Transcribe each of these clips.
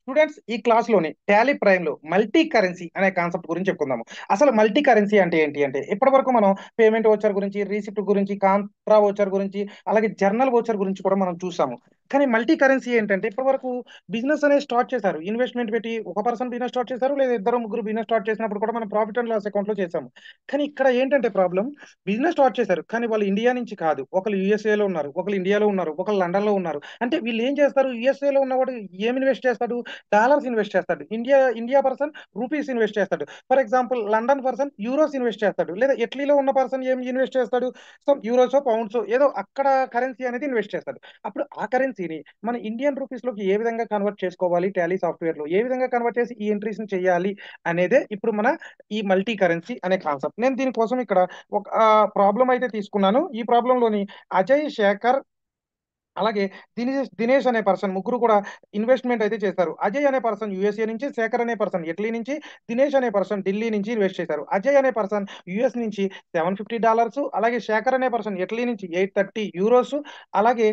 Students ఈ class లోని Tally prime లో మల్టీ కరెన్సీ అనే కాన్సెప్ట్ గురించి చెప్పుకుందాము. అసలు మల్టీ కరెన్సీ అంటే ఏంటి అంటే ఇప్పటి వరకు మనం పేమెంట్ ఓచర్ గురించి, రీసిప్ట్ గురించి, కాంట్రా ఓచర్ గురించి, అలాగే జర్నల్ ఓచర్ గురించి కూడా మనం చూసాము. కానీ మల్టీ కరెన్సీ ఏంటంటే ఇప్పటి వరకు బిజినెస్ అనేది స్టార్ట్ చేశారు. ఇన్వెస్ట్మెంట్ పెట్టి ఒక పర్సన్ బిజినెస్ స్టార్ట్ చేశారు, లేదా ఇద్దరు ముగ్గురు బిజినెస్ స్టార్ట్ చేసినప్పుడు కూడా మనం ప్రాఫిట్ అండ్ లాస్ అకౌంట్ లో చేసాము. కానీ ఇక్కడ ఏంటంటే ప్రాబ్లం, బిజినెస్ స్టార్ట్ చేశారు కానీ వాళ్ళు ఇండియా నుంచి కాదు. ఒకళ్ళు యూఎస్ఏ లో ఉన్నారు, ఒకళ్ళు ఇండియాలో ఉన్నారు, ఒకళ్ళు లండన్ లో ఉన్నారు. అంటే వీళ్ళు ఏం చేస్తారు? యూఎస్ఏ లో ఉన్నవాడు ఏం ఇన్వెస్ట్ చేస్తాడు? డాలర్స్ ఇన్వెస్ట్ చేస్తాడు. India India person rupees invest చేస్తాడు. For example London person euros invest చేస్తాడు, లేదా ఇటలీలో ఉన్న పర్సన్ ఏం ఇన్వెస్ట్ చేస్తాడు? సో యూరోస్ పౌండ్స్ ఏదో అక్కడ కరెన్సీ అనేది ఇన్వెస్ట్ చేస్తాడు. అప్పుడు ఆ కరెన్సీని మన ఇండియన్ రూపీస్ లోకి ఏ విధంగా కన్వర్ట్ చేసుకోవాలి, టాలీ సాఫ్ట్వేర్ లో ఏ విధంగా కన్వర్ట్ చేసి ఈ ఎంట్రీస్ ని చేయాలి అనేదే ఇప్పుడు మన ఈ మల్టీ కరెన్సీ అనే కాన్సెప్ట్. నేను దీనికోసం ఇక్కడ ఒక ప్రాబ్లం అయితే తీసుకున్నాను. ఈ ప్రాబ్లం లోని అజయ్, శేఖర్, అలాగే దినేష్ దినేష్ అనే పర్సన్ ముగ్గురు కూడా ఇన్వెస్ట్మెంట్ అయితే చేశారు. అజయ్ అనే పర్సన్ యుఎస్ఏ నుంచి, శేఖర్ అనే పర్సన్ ఇటలీ నుంచి, దినేష్ అనే పర్సన్ ఢిల్లీ నుంచి ఇన్వెస్ట్ చేశారు. అజయ్ అనే పర్సన్ యుఎస్ నుంచి $750, అలాగే శేఖర్ అనే పర్సన్ ఇటలీ నుంచి €830, అలాగే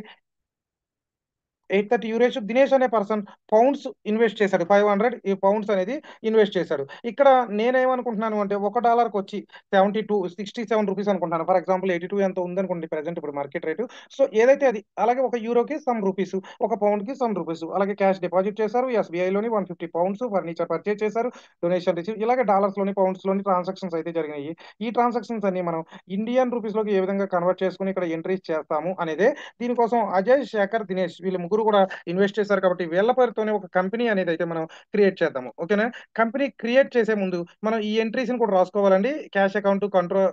830 యూరోస్. దినేష్ అనే పర్సన్ పౌండ్స్ ఇన్వెస్ట్ చేశాడు. 500 ఈ పౌండ్స్ అనేది ఇన్వెస్ట్ చేశాడు. ఇక్కడ నేనేమనుకుంటున్నాను అంటే ఒక డాలర్కి వచ్చి 67 రూపీస్ అనుకుంటున్నాను. ఫర్ ఎగ్జాంపుల్ 82 ఎంత ఉందనుకోండి ప్రెసెంట్ ఇప్పుడు మార్కెట్ రేటు. సో ఏదైతే అది, అలాగే ఒక యూరోకి సమ్ రూపీస్, ఒక పౌండ్ కి సమ్ రూపీస్, అలాగే క్యాష్ డిపాజిట్ చేశారు. ఎస్బీఐ లోని 150 పౌండ్స్ ఫర్నిచర్ పర్చేస్ చేశారు. డొనేషన్ రిసీవ్, ఇలాగే డాలర్స్ లోని పౌండ్స్ లోని ట్రాన్సాక్షన్స్ అయితే జరిగినాయి. ఈ ట్రాన్సాక్షన్స్ అన్ని మనం ఇండియన్ రూపీస్ లోకి ఏ విధంగా కన్వర్ట్ చేసుకుని ఇక్కడ ఎంట్రీస్ చేస్తాము అనేదే. దీనికోసం అజయ్, శేఖర్, దినేష్ వీళ్ళు ముగ్గురు కూడా ఇన్వెస్ట్ చేశారు కాబట్టి వీళ్ళ పేరుతోనే ఒక కంపెనీ అనేది అయితే మనం క్రియేట్ చేద్దాము. ఓకేనా? కంపెనీ క్రియేట్ చేసే ముందు మనం ఈ ఎంట్రీస్ ని కూడా రాసుకోవాలండి. Cash account, control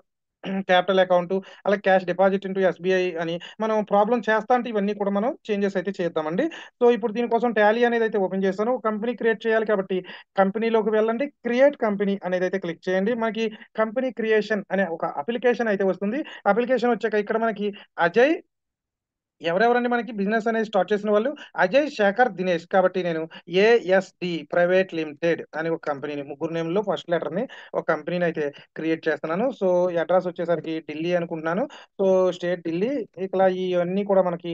capital account, అలా క్యాష్ డిపాజిట్ ఇంటూ ఎస్బీఐ అని మనం ప్రాబ్లం చేస్తా అంటే ఇవన్నీ కూడా మనం చేంజెస్ అయితే చేద్దామండి. సో ఇప్పుడు దీనికోసం టాలీ అనేది అయితే ఓపెన్ చేస్తాను. కంపెనీ క్రియేట్ చేయాలి కాబట్టి కంపెనీలోకి వెళ్ళండి, క్రియేట్ కంపెనీ అనేది అయితే క్లిక్ చేయండి. మనకి కంపెనీ క్రియేషన్ అనే ఒక అప్లికేషన్ అయితే వస్తుంది. అప్లికేషన్ వచ్చాక ఇక్కడ మనకి అజయ్, ఎవరెవరండి మనకి బిజినెస్ అనేది స్టార్ట్ చేసిన వాళ్ళు? అజయ్, శేఖర్, దినేష్. కాబట్టి నేను ఏఎస్డి ప్రైవేట్ లిమిటెడ్ అని ఒక కంపెనీని, ముగ్గురు నేమ్ లో ఫస్ట్ లెటర్ ని ఒక కంపెనీని అయితే క్రియేట్ చేస్తున్నాను. సో అడ్రస్ వచ్చేసరికి ఢిల్లీ అనుకుంటున్నాను. So state Delhi. ఇట్లా ఇవన్నీ కూడా మనకి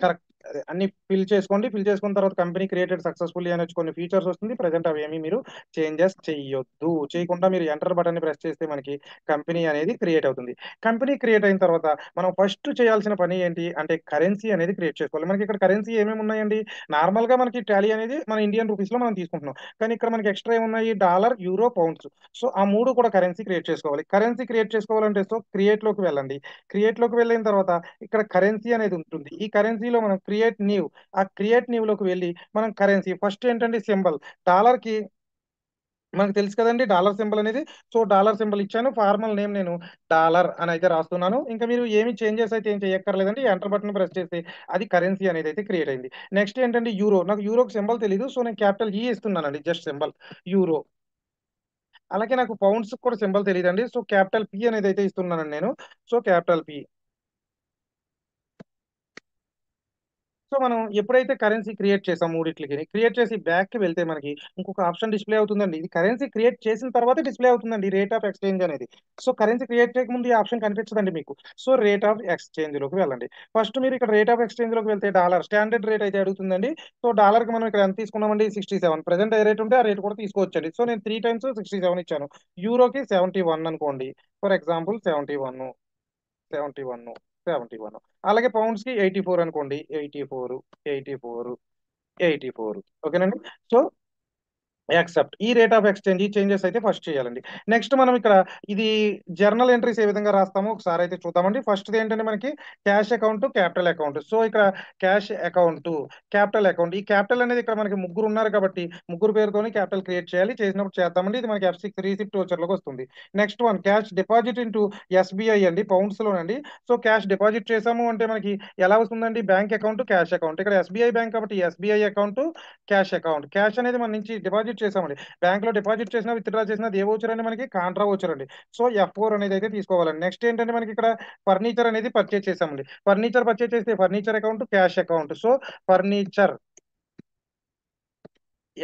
కరెక్ట్, అదే అన్ని ఫిల్ చేసుకోండి. ఫిల్ చేసుకున్న తర్వాత కంపెనీ క్రియేటెడ్ సక్సెస్ఫుల్లీ అని వచ్చి కొన్ని ఫీచర్స్ వస్తుంది. ప్రజెంట్ అవి ఏమి మీరు చేంజెస్ చేయొద్దు. చేయకుండా మీరు ఎంటర్ బటన్ ని ప్రెస్ చేస్తే మనకి కంపెనీ అనేది క్రియేట్ అవుతుంది. కంపెనీ క్రియేట్ అయిన తర్వాత మనం ఫస్ట్ చేయాల్సిన పని ఏంటి అంటే కరెన్సీ అనేది క్రియేట్ చేసుకోవాలి. మనకి ఇక్కడ కరెన్సీ ఏమేమి ఉన్నాయండి? నార్మల్ గా మనకి టాలీ అనేది మన ఇండియన్ రూపీస్ లో మనం తీసుకుంటున్నాం. కానీ ఇక్కడ మనకి ఎక్స్ట్రా ఏమున్నాయి? Dollar, euro, pounds. సో ఆ మూడు కూడా కరెన్సీ క్రియేట్ చేసుకోవాలి. కరెన్సీ క్రియేట్ చేసుకోవాలంటే సో క్రియేట్ లోకి వెళ్ళండి. క్రియేట్ లోకి వెళ్ళిన తర్వాత ఇక్కడ కరెన్సీ అనేది ఉంటుంది. ఈ కరెన్సీలో మనం క్రియేట్ న్యూ, ఆ క్రియేట్ న్యూ లోకి వెళ్ళి మనం కరెన్సీ ఫస్ట్ ఏంటంటే సింబల్ డాలర్ కి మనకు తెలుసు కదండి డాలర్ సింబల్ అనేది. సో డాలర్ సింబల్ ఇచ్చాను. ఫార్మల్ నేమ్ నేను డాలర్ అని అయితే రాస్తున్నాను. ఇంకా మీరు ఏమి చేంజెస్ అయితే ఏం చేయక్కర్లేదండి. ఎంటర్ బటన్ ప్రెస్ చేస్తే అది కరెన్సీ అనేది అయితే క్రియేట్ అయింది. నెక్స్ట్ ఏంటంటే యూరో. నాకు యూరోకి సింబల్ తెలియదు, సో నేను క్యాపిటల్ ఈ ఇస్తున్నానండి, జస్ట్ సింబల్ యూరో. అలాగే నాకు పౌండ్స్ కూడా సింబల్ తెలియదండి, సో క్యాపిటల్ పి అనేది అయితే ఇస్తున్నానండి నేను. So capital P. సో మనం ఎప్పుడైతే కరెన్సీ క్రియేట్ చేసాం మూడిట్లకి, క్రియేట్ చేసి బ్యాక్ కి వెళ్తే మనకి ఇంకొక ఆప్షన్ డిస్ప్లే అవుతుందండి. ఇది కరెన్సీ క్రియేట్ చేసిన తర్వాత డిస్ప్లే అవుతుందండి, రేట్ ఆఫ్ ఎక్స్చేంజ్ అనేది. సో కరెన్సీ క్రియేట్ చేయకముందు ఈ ఆప్షన్ కనిపించదండి మీకు. సో రేట్ ఆఫ్ ఎక్స్చేంజ్ లోకి వెళ్ళండి. ఫస్ట్ మీరు ఇక్కడ రేట్ ఆఫ్ ఎక్స్చేంజ్ లోకి వెళ్తే డాలర్ స్టాండర్డ్ రేట్ అయితే అడుగుతుందండి. సో డాలర్ కి మనం ఇక్కడ ఎంత తీసుకున్నామండి? 67. ప్రజెంట్ ఏ రేట్ ఉంటే ఆ రేట్ కూడా తీసుకోవచ్చండి. సో నేను 3 టైమ్స్ 67 ఇచ్చాను. యూరోకి 71 అనుకోండి. For example 71. అలాగే పౌండ్స్ కి 84 అనుకోండి. 84. ఓకేనండి. So accept. ఈ రేట్ ఆఫ్ ఎక్స్చేంజ్ ఈ చేంజెస్ అయితే ఫస్ట్ చేయాలండి. నెక్స్ట్ మనం ఇక్కడ ఇది జర్నల్ ఎంట్రీస్ ఏ విధంగా రాస్తామో ఒకసారి అయితే చూద్దామండి. ఫస్ట్ ఏంటంటే మనకి cash account, capital account. So ఇక్కడ క్యాష్ అకౌంట్, క్యాపిటల్ అకౌంట్. ఈ క్యాపిటల్ అనేది ఇక్కడ మనకి ముగ్గురు ఉన్నారు కాబట్టి ముగ్గురు పేరుతోని క్యాపిటల్ క్రియేట్ చేయాలి. చేసినప్పుడు చేద్దామండి. ఇది మనకి F6 రీసిప్ట్ వచ్చర్ లోకి వస్తుంది. Next one cash deposit into SBI అండి, పౌండ్స్ లోనండి. సో క్యాష్ డిపాజిట్ చేసాము అంటే మనకి ఎలా వస్తుందండి? Bank account, cash account. ఇక్కడ ఎస్బీఐ బ్యాంక్ కాబట్టి SBI account, cash account. Cash అనేది మన నుంచి డిపాజిట్ చేసామండి. బ్యాంక్ లో డిపాజిట్ చేసినా విత్డ్రా చేసినా ఏ ఓచర్ అండి? మనకి కాంట్రా ఓచర్ అండి. సో F4 అనేది అయితే తీసుకోవాలండి. నెక్స్ట్ ఏంటంటే మనకి ఇక్కడ ఫర్నిచర్ అనేది పర్చేస్ చేసామండి. ఫర్నిచర్ పర్చేస్ చేస్తే furniture account, cash account. So furniture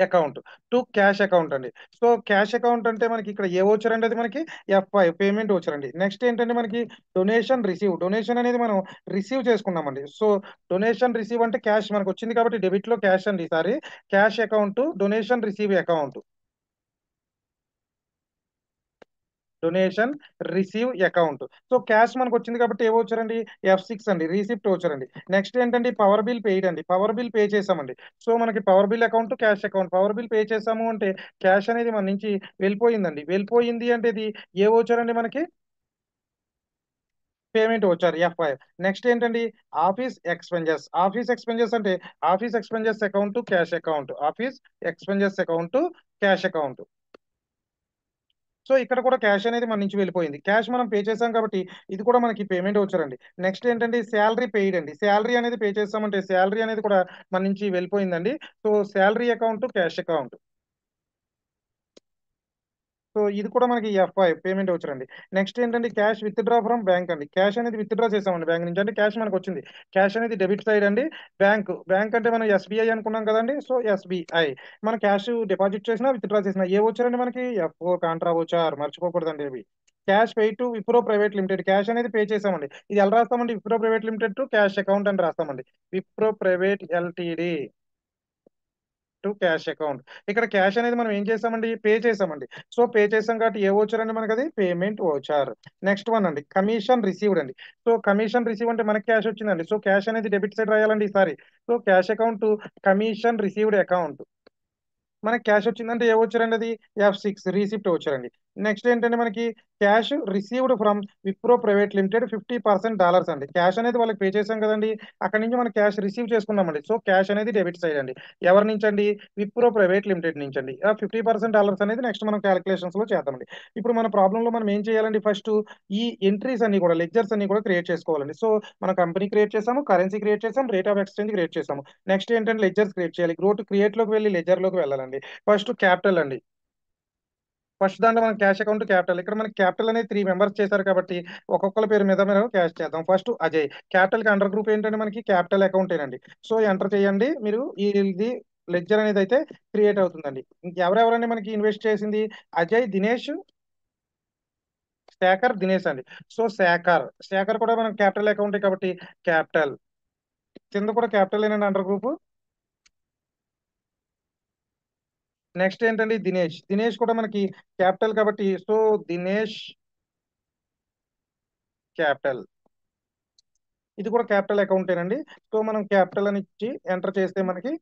account to cash account అండి. సో క్యాష్ అకౌంట్ అంటే మనకి ఇక్కడ ఏ ఓచర్ అండి, అది మనకి F5 పేమెంట్ ఓచర్ అండి. నెక్స్ట్ ఏంటంటే మనకి డొనేషన్ రిసీవ్. డొనేషన్ అనేది మనం రిసీవ్ చేసుకున్నామండి. సో డొనేషన్ రిసీవ్ అంటే క్యాష్ మనకు వచ్చింది కాబట్టి డెబిట్ లో క్యాష్ అండి. ఈసారి cash account donation receive account. Donation receive account. So cash మనకు వచ్చింది కాబట్టి ఏ ఓచర్ అండి, F6 అండి, రీసిప్ట్ ఓచర్ అండి. నెక్స్ట్ ఏంటండి, పవర్ బిల్ పెయిడ్ అండి. పవర్ బిల్ పే చేసామండి. సో మనకి power bill account cash account. Power bill pay చేసాము అంటే క్యాష్ అనేది మన నుంచి వెళ్ళిపోయిందండి. వెళ్ళిపోయింది అంటే ఇది ఏ ఓచర్ అండి మనకి, పేమెంట్ ఓచర్ F5. నెక్స్ట్ ఏంటండి, ఆఫీస్ ఎక్స్పెన్సెస్. ఆఫీస్ ఎక్స్పెన్సెస్ అంటే office expenses account cash account. Office expenses account cash account. So ఇక్కడ కూడా క్యాష్ అనేది మన నుంచి వెళ్ళిపోయింది. క్యాష్ మనం పే చేసాం కాబట్టి ఇది కూడా మనకి పేమెంట్ ఓచర్ అండి. నెక్స్ట్ ఏంటంటే శాలరీ పెయిడ్ అండి. శాలరీ అనేది పే చేసామంటే శాలరీ అనేది కూడా మన నుంచి వెళ్ళిపోయిందండి. So salary account cash account. So ఇది కూడా మనకి F5 పేమెంట్ ఓచర్ అండి. నెక్స్ట్ ఏంటంటే cash withdraw from bank అండి. క్యాష్ అనేది విత్ డ్రా చేసామండి బ్యాంక్ నుంచి, అంటే క్యాష్ మనకు వచ్చింది. క్యాష్ అనేది డెబిట్ సైడ్ అండి. బ్యాంక్ అంటే మనం SBI అనుకున్నాం కదండి. సో SBI మన క్యాష్ డిపాజిట్ చేసినా విత్ డ్రా చేసినా ఏ ఓచర్ అండి మనకి, F4 కాంట్రా ఓచర్. మర్చిపోకూడదండి ఇవి. Cash pay to Wipro private limited. Cash అనేది పే చేసామండి. ఇది ఎలా రాస్తామండి, Wipro private limited to cash account అని రాస్తామండి. Wipro private LTD to cash account. ఇక్కడ క్యాష్ అనేది మనం ఏం చేసామండి, పే చేసామండి. సో పే చేసాం కాబట్టి ఏ ఓచర్ అండి మనకి, అది పేమెంట్ ఓచర్. నెక్స్ట్ వన్ అండి, కమిషన్ రిసీవ్డ్ అండి. సో కమిషన్ రిసీవ్ అంటే మనకి క్యాష్ వచ్చిందండి. సో క్యాష్ అనేది డెబిట్ సైడ్ రాయాలండి ఈసారి. So cash account commission received account. మనకి క్యాష్ వచ్చిందంటే ఏ ఓచర్ అండి, అది F6 రీసిప్ట్ ఓచర్ అండి. నెక్స్ట్ ఏంటంటే మనకి cash received from Wipro private limited $50 అండి. క్యాష్ అనేది వాళ్ళకి పే చేసాం కదండి, అక్కడ నుంచి మనం క్యాష్ రిసీవ్ చేసుకున్నామండి. సో క్యాష్ అనేది డెబిట్ సైడ్ అండి. ఎవరి నుంచి అండి, విప్రో ప్రైవేట్ లిమిటెడ్ నుంచి అండి. ఆ $50 అనేది నెక్స్ట్ మనం క్యాలిక్యులేషన్స్ లో చేద్దామండి. ఇప్పుడు మన ప్రాబ్లమ్ లో మనం ఏం చేయాలండి, ఫస్ట్ ఈ ఎంట్రీస్ అన్ని కూడా, లెడ్జర్స్ అన్ని కూడా క్రియేట్ చేసుకోవాలండి. సో మన కంపెనీ క్రియేట్ చేసాము, కరెన్సీ క్రియేట్ చేసాము, రేట్ ఆఫ్ ఎక్స్చేంజ్ క్రియేట్ చేసాము. నెక్స్ట్ ఏంటంటే లెడ్జర్స్ క్రియేట్ చేయాలి. గ్రో టు క్రియేట్ లోకి వెళ్ళి లెడ్జర్ లోకి వెళ్ళాలండి. ఫస్ట్ క్యాపిటల్ అండి. ఫస్ట్ దాంట్లో మనం క్యాష్ అకౌంట్ క్యాపిటల్. ఇక్కడ మనకి క్యాపిటల్ అనేది 3 మెంబర్స్ చేశారు కాబట్టి ఒక్కొక్కరి పేరు మీద మనం క్యాష్ చేద్దాం. ఫస్ట్ అజయ్. క్యాపిటల్ కి అండర్ గ్రూప్ ఏంటంటే మనకి క్యాపిటల్ అకౌంట్ ఏనండి. సో ఎంటర్ చేయండి మీరు. ఇది లెడ్జర్ అనేది అయితే క్రియేట్ అవుతుందండి. ఎవరెవరండి మనకి ఇన్వెస్ట్ చేసింది, అజయ్, దినేష్, శేఖర్, దినేష్ అండి. సో శేఖర్ కూడా మనకి క్యాపిటల్ అకౌంట్ కాబట్టి క్యాపిటల్. కింద కూడా క్యాపిటల్ ఏనండి అండర్ గ్రూప్. నెక్స్ట్ ఏంటండి, దినేష్ కూడా మనకి క్యాపిటల్ కాబట్టి సో దినేష్ క్యాపిటల్. ఇది కూడా క్యాపిటల్ అకౌంటేనండి. సో మనం క్యాపిటల్ అని ఇచ్చి ఎంటర్ చేస్తే మనకి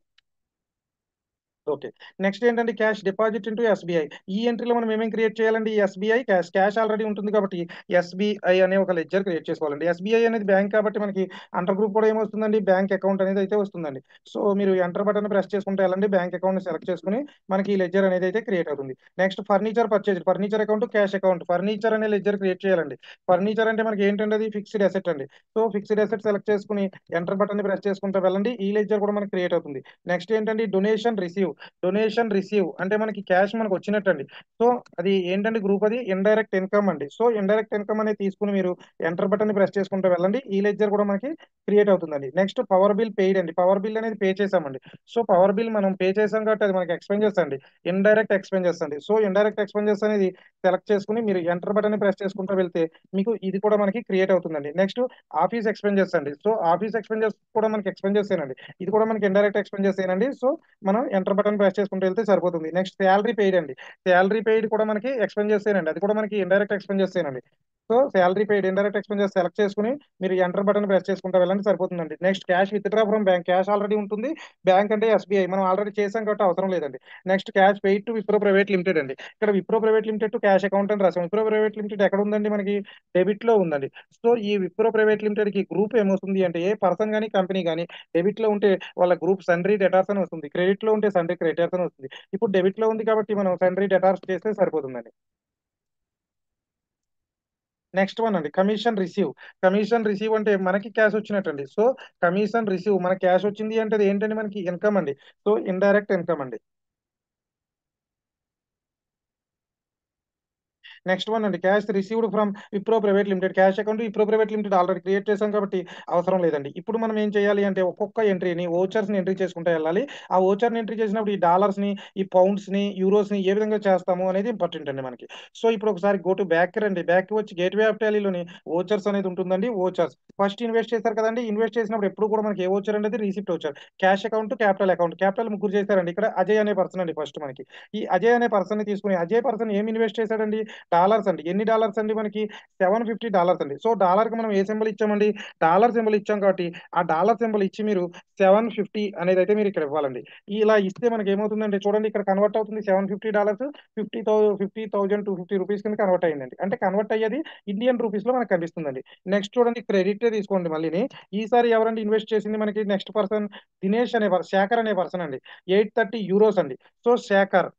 ఓకే. నెక్స్ట్ ఏంటంటే క్యాష్ డిపాజిట్ ఇంటూ SBI. ఈ ఎంట్రీలో మనం ఏమేం క్రియేట్ చేయాలండి, SBI క్యాష్. క్యాష్ ఆల్రెడీ ఉంటుంది కాబట్టి SBI అనే ఒక లెడ్జర్ క్రియేట్ చేసుకోవాలండి. SBI అనేది బ్యాంక్ కాబట్టి మనకి అండర్ గ్రూప్ కూడా ఏమొస్తుందండి, బ్యాంక్ అకౌంట్ అనేది అయితే వస్తుందండి. సో మీరు ఎంటర్ బటన్ ప్రెస్ చేసుకుంటే వెళ్ళండి, బ్యాంక్ అకౌంట్ సెలెక్ట్ చేసుకుని మనకి ఈ లెడ్జర్ అనేది అయితే క్రియేట్ అవుతుంది. Next furniture purchase. Furniture account cash account. Furniture అనే లెడ్జర్ క్రియేట్ చేయాలండి. ఫర్నిచర్ అంటే మనకి ఏంటంటే అది ఫిక్స్డ్ అసెట్ అండి. సో ఫిక్స్డ్ అసెట్ సెలెక్ట్ చేసుకుని ఎంటర్ బటన్ ప్రెస్ చేసుకుంటే వెళ్ళండి, ఈ లెడ్జర్ కూడా మనకి క్రియేట్ అవుతుంది. నెక్స్ట్ ఏంటంటే డొనేషన్ రిసీవ్ అంటే మనకి క్యాష్ మనకు వచ్చినట్టండి. సో అది ఏంటంటే గ్రూప్, అది ఇండైరెక్ట్ ఇన్కమ్ అండి. సో ఇండైరెక్ట్ ఇన్కమ్ అనేది తీసుకుని మీరు ఎంటర్ బటన్ ప్రెస్ చేసుకుంటూ వెళ్ళండి, ఈ లెడ్జర్ కూడా మనకి క్రియేట్ అవుతుందండి. నెక్స్ట్ పవర్ బిల్ పెయిడ్ అండి. పవర్ బిల్ అనేది పే చేసామండి. సో పవర్ బిల్ మనం పే చేసాం కాబట్టి అది మనకి ఎక్స్పెన్సెస్ అండి, ఇండైరెక్ట్ ఎక్స్పెన్సెస్ అండి. సో ఇండైరెక్ట్ ఎక్స్పెన్సెస్ అనేది సెలెక్ట్ చేసుకుని మీరు ఎంటర్ బటన్ ప్రెస్ చేసుకుంటూ వెళ్తే మీకు ఇది కూడా మనకి క్రియేట్ అవుతుందండి. నెక్స్ట్ ఆఫీస్ ఎక్స్పెన్సెస్ అండి. సో ఆఫీస్ ఎక్స్పెన్సెస్ కూడా మనకి ఎక్స్పెన్సెస్ ఏనండి. ఇది కూడా మనకి ఇండైరెక్ట్ ఎక్స్పెన్సెస్ ఏనండి. సో మనం ఎంటర్ బటన్ ప్రెస్ చేసుకుంటూ వెళ్తే సరిపోతుంది. నెక్స్ట్ శాలరీ పెయిడ్ అండి. శాలరీ పెయిడ్ కూడా మనకి ఎక్స్పెన్సెస్ ఏనండి, అది కూడా మనకి ఇండైరెక్ట్ ఎక్స్పెన్సెస్ ఏనండి. So salary paid indirect expenses select చేసుకుని మీరు ఎంటర్ బటన్ ప్రెస్ చేసుకుంటూ వెళ్ళండి, సరిపోతుందండి. Next cash withdraw from bank. Cash already ఉంటుంది, బ్యాంక్ అంటే SBI మనం ఆల్రెడీ చేసాం కాబట్టి అవసరం లేదండి. Next cash paid to Wipro private limited అండి. ఇక్కడ Wipro private limited to cash account అని రాసాం. విప్రో ప్రైవేట్ లిమిటెడ్ ఎక్కడ ఉందండి, మనకి డెబిట్ లో ఉందండి. సో ఈ విప్రో ప్రైవేట్ లిమిటెడ్ కి గ్రూప్ ఏమవుతుంది అంటే ఏ పర్సన్ కానీ కంపెనీ కానీ డెబిట్ లో ఉంటే వాళ్ళ గ్రూప్ సన్రీ డెటార్స్ అని వస్తుంది, క్రెడిట్ లో ఉంటే సన్రీ క్రెడిటర్స్ అని వస్తుంది. ఇప్పుడు డెబిట్ లో ఉంది కాబట్టి మనం సన్రీ డెటార్స్ చేస్తే సరిపోతుందండి. నెక్స్ట్ వన్ అండి, కమిషన్ రిసీవ్. కమిషన్ రిసీవ్ అంటే మనకి క్యాష్ వచ్చినట్టండి. సో కమిషన్ రిసీవ్ మన క్యాష్ వచ్చింది అంటే అది ఏంటంటే మనకి ఇన్కమ్ అండి. సో ఇండైరెక్ట్ ఇన్కమ్ అండి. నెక్స్ట్ వన్ అండి, cash received from Wipro private limited. Cash account Wipro private limited already create చేశాం కాబట్టి అవసరం లేదండి. ఇప్పుడు మనం ఏం చేయాలి అంటే ఒక్కొక్క ఎంట్రీని ఓచర్స్ని ఎంట్రీ చేసుకుంటూ వెళ్ళాలి. ఆ ఓచర్ని ఎంట్రీ చేసినప్పుడు ఈ డాలర్స్ని, ఈ పౌండ్స్ని, యూరోస్ని ఏ విధంగా చేస్తాము అనేది ఇంపార్టెంట్ అండి మనకి. సో ఇప్పుడు ఒకసారి గో టు బ్యాక్ రండి. బ్యాక్ వచ్చి గేట్వే ఆఫ్ టాలీలోని ఓచర్స్ అనేది ఉంటుందండి. ఓచర్స్ ఫస్ట్ ఇన్వెస్ట్ చేశారు కదండి. ఇన్వెస్ట్ చేసినప్పుడు ఎప్పుడు కూడా మనకి ఏ ఓచర్ అనేది receipt voucher. Cash account, capital account. Capital ముగ్గురు చేశారండి. ఇక్కడ అజయ్ అనే పర్సన్ అండి ఫస్ట్ మనకి. ఈ అజయ్ అనే పర్సన్ ని తీసుకుని అజయ్ పర్సన్ ఏం ఇన్వెస్ట్ చేశాడండి? డాలర్స్ అండి. ఎన్ని డాలర్స్ అండి మనకి? $750 అండి. సో డాలర్ కి మనం ఏ సింబల్ ఇచ్చామండి? డాలర్ సింబల్ ఇచ్చాం కాబట్టి ఆ డాలర్ సింబల్ ఇచ్చి మీరు 750 అనేది అయితే మీరు ఇక్కడ ఇవ్వాలండి. ఇలా ఇస్తే మనకి ఏమవుతుందండి చూడండి, ఇక్కడ కన్వర్ట్ అవుతుంది. $750 50,250 కింద కన్వర్ట్ అయ్యిందండి. అంటే కన్వర్ట్ అయ్యేది ఇండియన్ రూపీస్ లో మనకు కనిపిస్తుందండి. నెక్స్ట్ చూడండి, క్రెడిట్ తీసుకోండి మళ్ళీని. ఈసారి ఎవరండి ఇన్వెస్ట్ చేసింది మనకి? నెక్స్ట్ పర్సన్ దినేష్ అనే శేఖర్ అనే పర్సన్ అండి. €830 అండి. సో శేఖర్,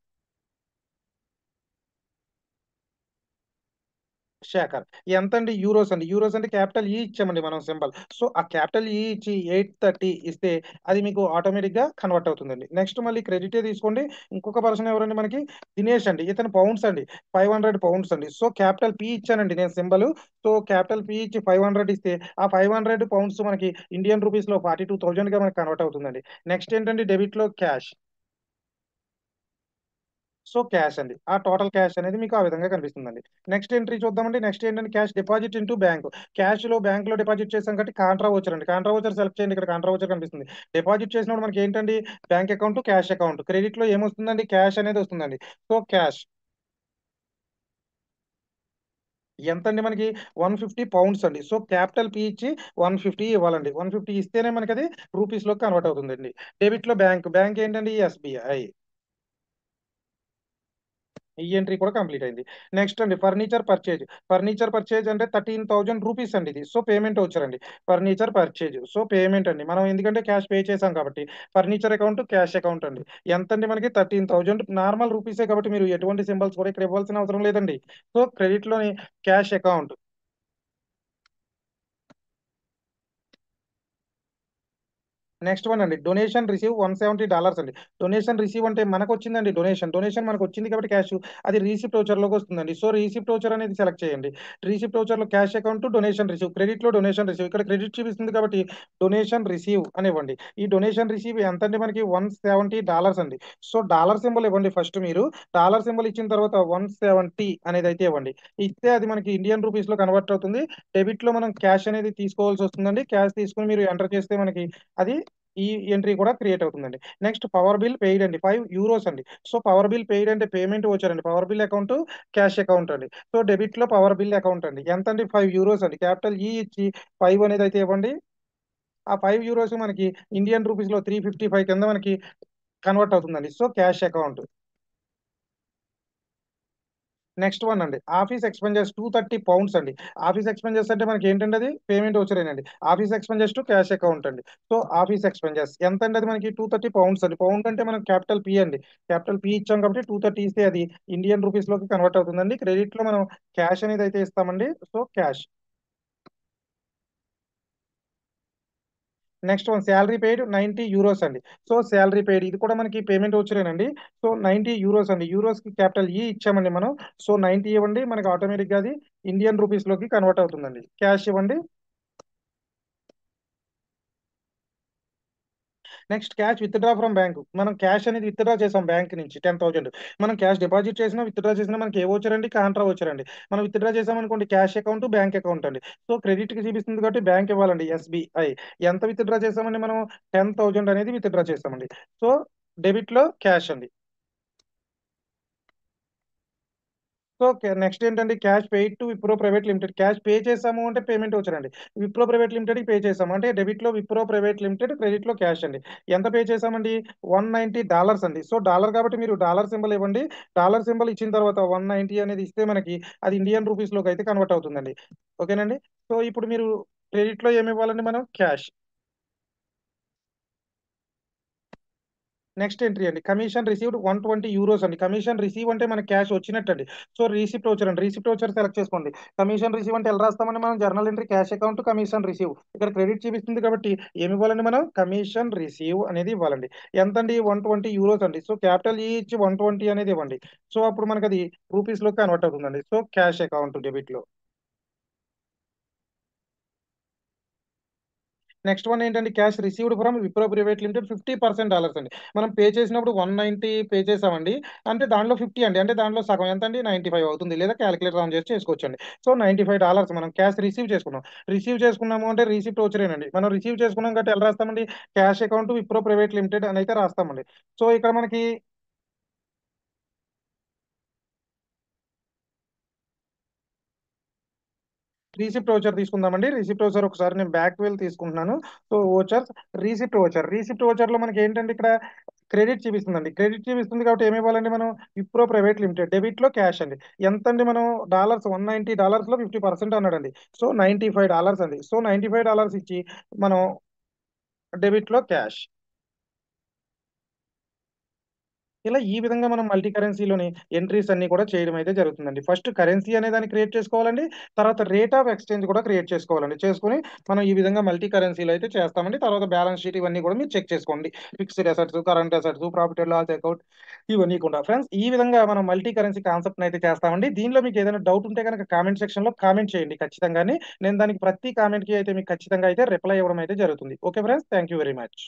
శేఖర్ ఎంత అండి? యూరోస్ అండి. యూరోస్ అంటే క్యాపిటల్ ఈ ఇచ్చామండి మనం సింబల్. సో ఆ క్యాపిటల్ ఈ ఇచ్చి 830 ఇస్తే అది మీకు ఆటోమేటిక్ గా కన్వర్ట్ అవుతుందండి. నెక్స్ట్ మళ్ళీ క్రెడిటే తీసుకోండి. ఇంకొక పర్సన్ ఎవరండి మనకి? దినేష్ అండి. ఇతను పౌండ్స్ అండి. 500 పౌండ్స్ అండి. సో క్యాపిటల్ పి ఇచ్చానండి నేను సింబల్. సో క్యాపిటల్ పి ఇచ్చి 500 ఇస్తే ఆ 500 పౌండ్స్ మనకి ఇండియన్ రూపీస్ లో 42,000 గా మనకి కన్వర్ట్ అవుతుందండి. నెక్స్ట్ ఏంటంటే డెబిట్ లో క్యాష్. సో క్యాష్ అండి. ఆ టోటల్ క్యాష్ అనేది మీకు ఆ విధంగా కనిపిస్తుందండి. నెక్స్ట్ ఎంట్రీ చూద్దామండి. నెక్స్ట్ ఏంటంటే cash deposit into bank. Bank లో డిపాజిట్ చేసాం కాబట్టి కాంట్రా వోచర్ అండి. కాంట్రా వోచర్ సెలెక్ట్ చేయండి. ఇక్కడ కాంట్రా వోచర్ కనిపిస్తుంది. డిపాజిట్ చేసినప్పుడు మనకి ఏంటండి? Bank account, cash account. Credit లో ఏమొస్తుందండి? క్యాష్ అనేది వస్తుందండి. సో క్యాష్ ఎంత అండి మనకి? 150 పౌండ్స్ అండి. సో క్యాపిటల్ పి ఇచ్చి 150 ఇవ్వాలండి. 150 ఇస్తేనే మనకి అది రూపీస్ లో కన్వర్ట్ అవుతుందండి. డెబిట్ లో బ్యాంక్ ఏంటండి? ఎస్బీఐ. ఈ ఎంట్రీ కూడా కంప్లీట్ అయింది. నెక్స్ట్ అండి, ఫర్నిచర్ పర్చేజ్. ఫర్నిచర్ పర్చేజ్ అంటే ₹13,000 అండి ఇది. సో పేమెంట్ వచ్చారండి. Furniture purchase. సో పేమెంట్ అండి. మనం ఎందుకంటే క్యాష్ పే చేసాం కాబట్టి ఫర్నిచర్ అకౌంట్, క్యాష్ అకౌంట్ అండి. ఎంత అండి మనకి? 13,000 నార్మల్ రూపీసే కాబట్టి మీరు ఎటువంటి సింబల్స్ కూడా ఇక్కడ ఇవ్వాల్సిన అవసరం లేదండి. సో క్రెడిట్ లోని క్యాష్ అకౌంట్. నెక్స్ట్ వన్ అండి, డొనేషన్ రిసీవ్ $170 అండి. డొనేషన్ రిసీవ్ అంటే మనకు వచ్చిందండి. డొనేషన్ మనకు వచ్చింది కాబట్టి క్యాష్, అది రీసిప్ట్ ఓచర్ లోకి వస్తుందండి. సో రీసిప్ట్ ఓచర్ అనేది సెలెక్ట్ చేయండి. రీసిప్ట్ ఓచర్ లో cash account, donation receive. Credit లో డొనేషన్ రిసీవ్. ఇక్కడ క్రెడిట్ చూపిస్తుంది కాబట్టి డొనేషన్ రిసీవ్ అని ఇవ్వండి. ఈ డొనేషన్ రిసీవ్ ఎంత అండి మనకి? $170 అండి. సో డాలర్ సింబల్ ఇవ్వండి ఫస్ట్ మీరు. డాలర్ సింబల్ ఇచ్చిన తర్వాత 170 అనేది అయితే ఇవ్వండి. ఇస్తే అది మనకి ఇండియన్ రూపీస్ లో కన్వర్ట్ అవుతుంది. డెబిట్ లో మనం క్యాష్ అనేది తీసుకోవాల్సి వస్తుందండి. క్యాష్ తీసుకుని మీరు ఎంటర్ చేస్తే మనకి అది ఈ ఎంట్రీ కూడా క్రియేట్ అవుతుందండి. నెక్స్ట్ పవర్ బిల్ పెయిడ్ అండి. €5 అండి. సో పవర్ బిల్ పెయిడ్ అంటే పేమెంట్ వచ్చారండి. Power bill account, cash account అండి. సో డెబిట్ లో పవర్ బిల్ అకౌంట్ అండి. ఎంత అండి? €5 అండి. క్యాపిటల్ ఈ ఇచ్చి 5 అనేది అయితే ఇవ్వండి. ఆ €5 మనకి ఇండియన్ రూపీస్ లో 355 కింద మనకి కన్వర్ట్ అవుతుందండి. So cash account. Next one అండి, ఆఫీస్ ఎక్స్పెన్సెస్ £230 అండి. ఆఫీస్ ఎక్స్పెన్సెస్ అంటే మనకి ఏంటంటే అది పేమెంట్ వచ్చరేనండి. Office expenses to cash account అండి. సో ఆఫీస్ ఎక్స్పెన్సెస్ ఎంత అండి? అది మనకి £230 అండి. పౌండ్ అంటే మనం క్యాపిటల్ పి అండి. క్యాపిటల్ పి ఇచ్చాం కాబట్టి 230 ఇస్తే అది ఇండియన్ రూపీస్ లోకి కన్వర్ట్ అవుతుందండి. క్రెడిట్ లో మనం క్యాష్ అనేది అయితే ఇస్తామండి. So cash. Next one, salary paid €90 అండి. సో శాలరీ పెయిడ్ ఇది కూడా మనకి పేమెంట్ వచ్చరేనండి. సో €90 అండి. యూరోస్ కి క్యాపిటల్ ఈ ఇచ్చామండి మనం. సో 90 ఇవ్వండి. మనకి ఆటోమేటిక్ గా అది ఇండియన్ రూపీస్ లోకి కన్వర్ట్ అవుతుందండి. క్యాష్ ఇవ్వండి. Next cash withdraw from bank. మనం క్యాష్ అనేది విత్డ్రా చేసాం బ్యాంక్ నుంచి 10,000. మనం క్యాష్ డిపాజిట్ చేసినా విత్డ్రా చేసినా మనకి ఏ వచ్చారండి? కాంట్రా వచ్చారండి. మనం విత్డ్రా చేసామనుకోండి క్యాష్ అకౌంట్, బ్యాంక్ అకౌంట్ అండి. సో క్రెడిట్ కి చూపిస్తుంది కాబట్టి బ్యాంక్ ఇవ్వాలండి. ఎస్బీఐ. ఎంత విత్డ్రా చేసామండి మనం? 10,000 అనేది విత్డ్రా చేసామండి. సో డెబిట్ లో క్యాష్ అండి. సో నెక్స్ట్ ఏంటంటే cash paid to Wipro private limited. Cash pay చేసాము అంటే పేమెంట్ వచ్చారండి. విప్రో ప్రైవేట్ లిమిటెడ్ పే చేసాము అంటే డెబిట్ లో విప్రో ప్రైవేట్ లిమిటెడ్, క్రెడిట్ లో క్యాష్ అండి. ఎంత పే చేసామండి? $190 అండి. సో డాలర్ కాబట్టి మీరు డాలర్ సింబల్ ఇవ్వండి. డాలర్ సింబల్ ఇచ్చిన తర్వాత 190 అనేది ఇస్తే మనకి అది ఇండియన్ రూపీస్ లోకి అయితే కన్వర్ట్ అవుతుందండి. ఓకేనండి. సో ఇప్పుడు మీరు క్రెడిట్ లో ఏమి ఇవ్వాలండి? మనం క్యాష్. నెక్స్ట్ ఎంట్రీ అండి. కమిషన్ రిసీవ్డ్ 120 యూరోస్ అండి. కమిషన్ రిసీవ్ అంటే మనకి క్యాష్ వచ్చినట్టండి. సో, రిసిప్ట్ వోచర్ అండి. రిసిప్ట్ వోచర్ సెలెక్ట్ చేసుకోండి. కమిషన్ రిసీవ్ అంటే ఎలా రాస్తామండి మనం? Journal entry cash account commission receive. ఇక్కడ క్రెడిట్ చూపిస్తుంది కాబట్టి ఏమి ఇవ్వాలండి మనం? కమిషన్ రిసీవ్ అనేది ఇవ్వాలండి. ఎంతండి? 120 యూరోస్ అండి. సో, క్యాపిటల్ ఈ ఇచ్చి 120 అనేది ఇవ్వండి. సో, అప్పుడు మనకది రూపీస్‌లోకి కన్వర్ట్ అవుతుందండి. సో, క్యాష్ అకౌంట్ డెబిట్‌లో. నెక్స్ట్ వన్ ఏంటంటే cash received from Wipro private limited $50 అండి. మనం పే చేసినప్పుడు 190 పే చేసామండి. అంటే దాంట్లో 50 అండి. అంటే దాంట్లో సగం ఎంతండి? 95 అవుతుంది. లేదా కాలిక్యులేటర్ ఆన్ చేసి చేసుకోవచ్చండి. సో, $95 మనం క్యాష్ రిసీవ్ చేసుకున్నాం. రిసీవ్ చేసుకున్నాము అంటే రిసిప్ట్ వోచరేనండి. మనం రిసీవ్ చేసుకున్నాం కాబట్టి ఎలా రాస్తామండి? Cash account Wipro private limited అని అయితే రాస్తామండి. సో, ఇక్కడ మనకి రిసిప్ట్ వోచర్ తీసుకుందామండి. రిసిప్ట్ వోచర్ ఒకసారి నేను బ్యాక్ వెళ్లి తీసుకుంటున్నాను. So, vouchers, receipt voucher. Receipt వోచర్‌లో మనకేంటంటే ఇక్కడ క్రెడిట్ చూపిస్తుందండి. క్రెడిట్ చూపిస్తుంది కాబట్టి ఏమివ్వాలండి మనం? Wipro private limited. డెబిట్‌లో క్యాష్ అండి. ఎంతండి మనం $190లో 50% అన్నాడండి. సో, $95 అండి. సో, $95 ఇచ్చి మనం డెబిట్‌లో క్యాష్. ఇలా ఈ విధంగా మనం మల్టీ కరెన్సీలోని ఎంట్రీస్ అన్నీ కూడా చేయడం అయితే జరుగుతుందండి. ఫస్ట్ కరెన్సీ అనే దాన్ని క్రియేట్ చేసుకోవాలండి. తర్వాత రేట్ ఆఫ్ ఎక్స్‌చేంజ్ కూడా క్రియేట్ చేసుకోవాలండి. చేసుకొని మనం ఈ విధంగా మల్టీ కరెన్సీలో అయితే చేస్తామండి. తర్వాత బ్యాలెన్స్ షీట్ ఇవన్నీ కూడా మీరు చెక్ చేసుకోండి. Fixed assets, current assets, profit and loss account ఇవన్నీ కూడా. ఫ్రెండ్స్ ఈ విధంగా మనం మల్టీ కరెన్సీ కాన్సెప్ట్‌ని అయితే చేస్తామండి. దీనిలో మీకు ఏదైనా డౌట్ ఉంటే గనక కామెంట్ సెక్షన్‌లో కామెంట్ చేయండి ఖచ్చితంగాని. నేను దానికి ప్రతి కామెంట్‌కి అయితే మీకు ఖచ్చితంగా అయితే రిప్లై ఇవ్వడం అయితే జరుగుతుంది. Okay friends. Thank you very much.